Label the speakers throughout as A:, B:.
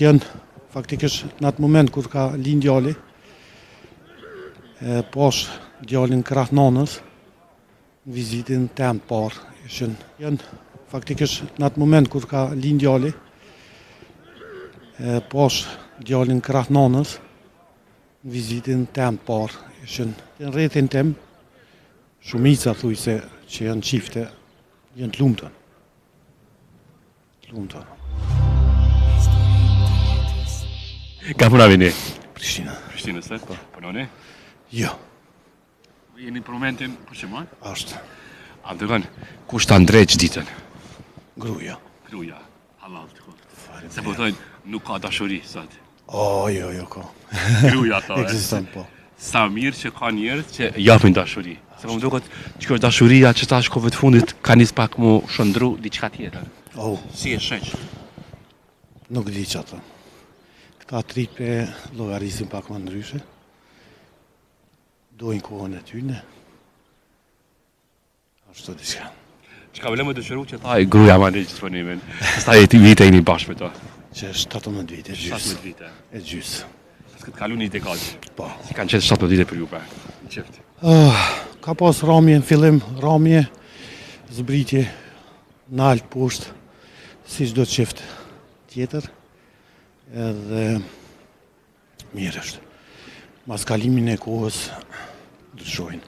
A: Janë faktikisht në atë moment kur ka lind djali, posh djalin krah nonës, në vizitin tem parë. Janë faktikisht në atë moment kur ka lind djali, posh djalin krah nonës, në vizitin tem parë. Në rrethin tem, shumica thuj se që janë qifte, janë të lumtën.
B: Ka puna vini?
A: Prishtina.
B: Prishtinës, e? Punoni?
A: Jo.
B: Jeni për momentin, për që ma?
A: Ashtë.
B: A më të gënë, kush të ndrejt ditën?
A: Gruja.
B: Gruja, halal të kohë. Se po thojnë, nuk ka dashuri, sot.
A: Jo, ka.
B: Gruja ta, e?
A: Ekziston, po.
B: Sa mirë që ka njerëz që japin dashuri. Se po më duket që kjo dashuria që ta shkove të fundit ka nis pak mu shëndru diçka tjetër. Si e sheq?
A: Nuk di që ato. Këta tripe llogarisin pak më ndryshe. Dojnë kohën e tyne. Ashtu diçka.
B: Çka vëllë më dëshiru që tha gruja ma në disponimin. Sta vite jeni bashkë me to.
A: Që është 17 vite,
B: 17 vite.
A: E gjysë.
B: S'ka të kalu një dekadë.
A: Po.
B: Si kanë qenë 17 vite për juve. Në qift.
A: Ka pas ramje në fillim, ramje, zbritje, nalt poshtë, si çdo qift tjetër, edhe mirë është. Mas kalimin e kohës, ndryshojnë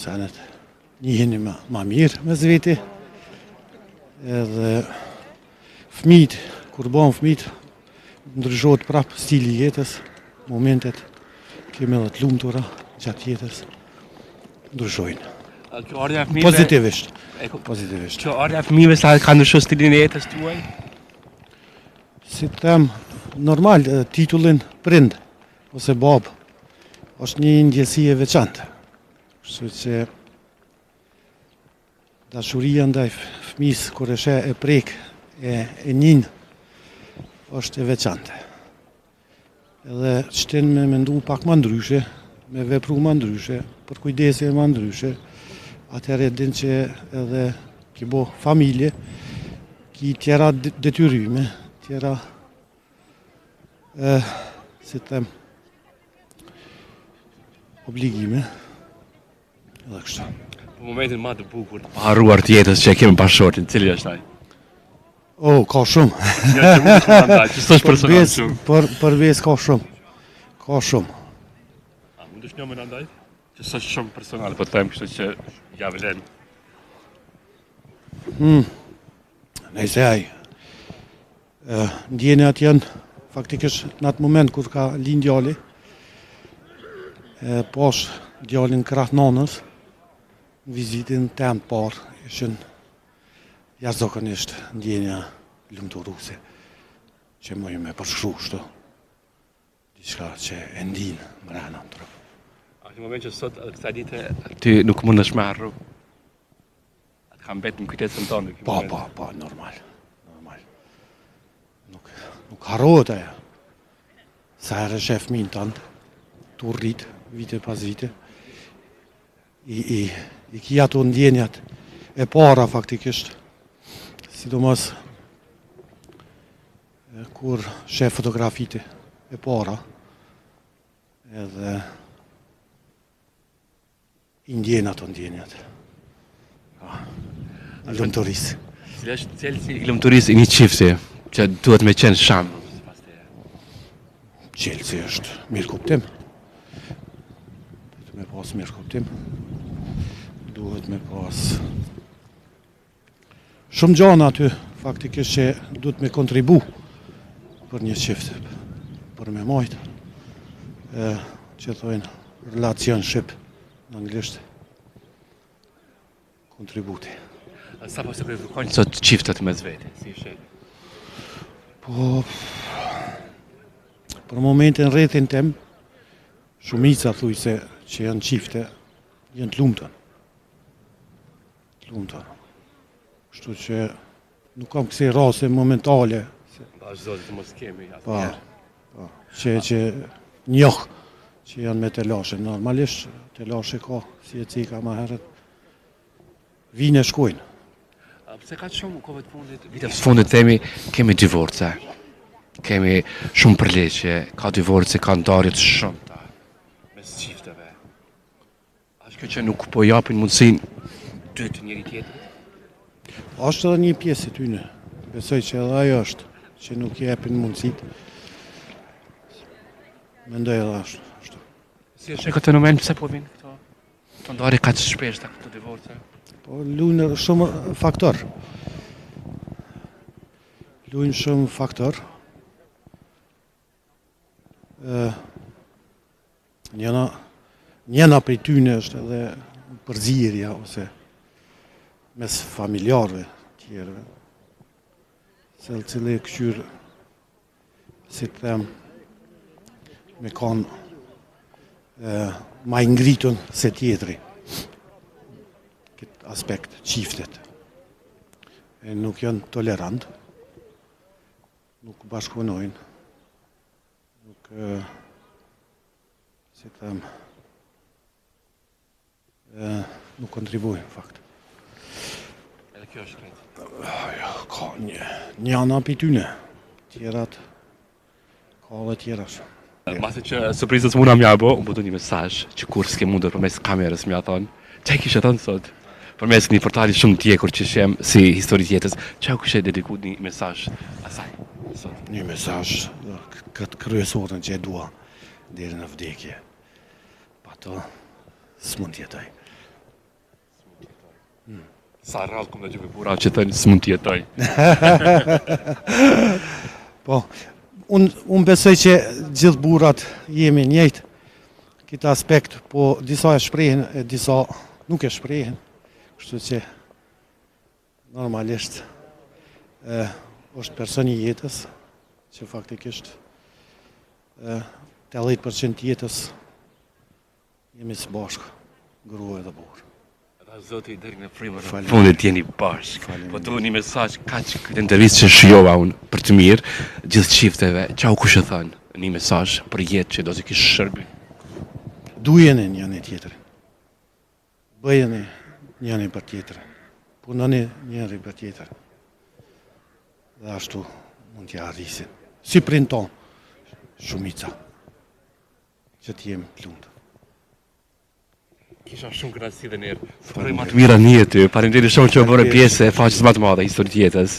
A: senet. Njiheni ma mirë me zveti, edhe fëmijët, kur bëhen fëmijët, ndryshohet prapë stili jetës, momentet, kemi edhe të lumtura gjatë jetës, ndryshojnë.
B: Kjo ardha e fëmijëve...
A: Pozitivisht.
B: Kjo ardha e fëmijëve sa ka ndryshuar stilin e jetës tuaj?
A: Si të them, normal, titullin prind, ose bab, është një ndjesi e veçantë. Kështu që dashuria ndaj fëmijës kur e sheh e prek e njën, është e veçantë. Edhe çtin me mendu pak më ndryshe, me vepru më ndryshe, për kujdesje më ndryshe, atëherë din që edhe ki bo familje, ki tjera detyryme, tjera, si të them, obligime, edhe kështu.
B: Në momentin ma të bukur, të paharruar të jetës që e kemi bashkëshortin, cili është ai?
A: Ka shumë.
B: Ja që mund të mandaj, që s'është personal shumë.
A: Përves ka shumë.
B: A mund është një më nëndaj? Që s'është shumë personal, po të them kështu që ja vlen.
A: Nëjse aj, ndjenjat janë faktikisht në atë moment kur ka lind djali, posh djalin krah nonës, në vizitin tem parë, ishin jashtëzakonisht ndjenja lumturuese, që moj me përshkru shtu, diçka që e ndinë mrena në trup.
B: A në moment që sot, kësa dite, ty nuk mund është me harru? Atë kam betë në kujtetësën tonë?
A: Po, normal. Nuk harrohet aja. Sa herë shef fëmijën tënd, tu rrit, vite pas vite, i ki ato ndjenjat e para faktikisht, sidomos kur shef fotografite e para, edhe i ndjen ato ndjenjat. Lumturisë.
B: Cili është cilësi i lumturisë i një qifti, që duhet me qenë sham?
A: Cilësi është mirë kuptim. Duhet me pas mirë kuptim. Duhet me pas shumë gjana aty, faktikisht që duhet me kontribu për një qift, për me majtë, që thojnë relationship në anglisht, kontributi.
B: Sa po se kërkojnë sot qiftet me zvete, si shetë?
A: Po, për momentin rrethin tem, shumica thuj se që janë qifte, janë të lumtën. Kështu që nuk kam kësi rase momentale.
B: Bash zotit të mos kemi.
A: Po, që njoh që janë me telashe. Normalisht, telashe ka, si e cika ma herët, vine shkojnë.
B: Pse ka shumë kohë të fundit? Vitet të fundit themi, kemi divorce. kemi shumë përleqje, ka divorce, ka ndarje të shumta mes çifteve. A është kjo që nuk po japin mundësinë dy të njëri tjetrit?
A: Është edhe një pjesë e tyne. Besoj që edhe ajo është, që nuk jepin mundësit. Mendoj edhe ashtu.
B: Si është këtë fenomen, pse po vinë këto ndarje kaq shpesh këto divorce?
A: Po luajnë shumë faktor. Luajnë shumë faktor. Njëna prej tyne është edhe përzierja ose mes familjarëve tjerëve. Se cili e këqyrë, si të them, me kanë ma i ngritun se tjetri. Këtë aspekt, qiftet. E nuk janë tolerant, nuk bashkëpunojnë, nuk, si të them, nuk kontribuojnë, në fakt.
B: Edhe kjo është krejt.
A: Ka një anë për tyne, tjerat, ka dhe tjerash.
B: Masi që surprizës muna mja bo, unë budu një mesazh që kur s'ke mundur përmes kamerës mja thonë, që e kishe thonë sot? Përmes një portali shumë tjekur që shem si histori tjetës, që e kishe dediku një mesazh asaj sot?
A: Një mesazh, këtë kryesorën që e dua, deri në vdekje. Pa to, s'mund tjetoj.
B: Sa rrallë kom dhe gjëve bura që thënë s'mund tjetoj.
A: Po, unë besoj që gjithë burat jemi njëjtë këtë aspekt, po disa e shprehin e disa nuk e shprehin. Kështu që normalisht është person i jetës që faktikisht 80% jetës jemi së bashkë, grua dhe burë.
B: Zoti deri në frymën e fundit jeni bashkë. Po tu një mesazh kaq këtë intervistë që shijova unë për të mirë gjithë çifteve, çau kush e thon, një mesazh për jetë që do të kish shërby.
A: Dujeni njëri tjetrin. Bëjeni njëri për tjetrin. Punoni njëri për tjetrin. Dhe ashtu mund t'ja arrisin. Si prind ton, shumica, që t'jem lumtur.
B: Kisha shumë kënaqësi dhe nerë. Fëroj më të mira në jetë. Faleminderit shumë që bëre pjesë e faqes më të madhe historisë të jetës.